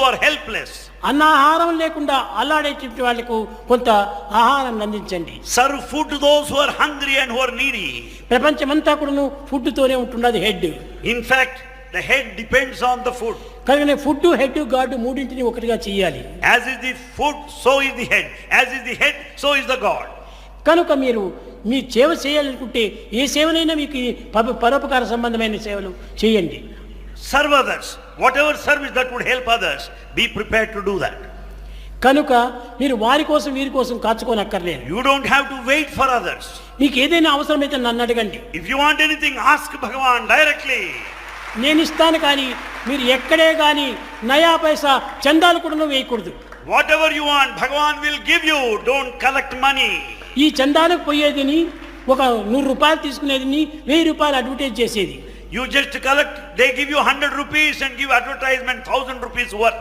who are helpless. అన్న ఆహారం లేకుండా అల్లాడేటువంటి వాళ్ళకు కొంత ఆహారం అందించండి. Serve food to those who are hungry and who are needy. ప్రపంచమంతా కూడాను ఫుడ్ తోనే ఉంటున్నది head. In fact, the head depends on the food. కనుక ఫుడ్, హెడ్, గాడ్ మూడింటిని ఒకటిగా చేయాలి. As is the food, so is the head. As is the head, so is the God. కనుక మీరు మీ సేవ చేయాలనుకుంటే ఏ సేవనైనా మీకు పరోపకార సంబంధమైన సేవలు చేయండి. Serve others. Whatever service that would help others, be prepared to do that. కనుక మీరు వారి కోసం వీరి కోసం కాచుకోనక్కర్లేదు. You don't have to wait for others. మీకు ఏదైనా అవసరమైతే నన్ను అడగండి. If you want anything, ask Bhagavan directly. నేను ఇస్తాను, కానీ మీరు ఎక్కడే కానీ నయా పైసా చందాలు కూడా వేయకూడదు. Whatever you want, Bhagavan will give you. Don't collect money. ఈ చందాలకు పోయేదిని ఒక 100 రూపాయలు తీసుకునేదిని 1000 రూపాయలు అడ్వర్టైజ్ చేసేది. You just collect, they give you 100 rupees and give advertisement 1000 rupees worth.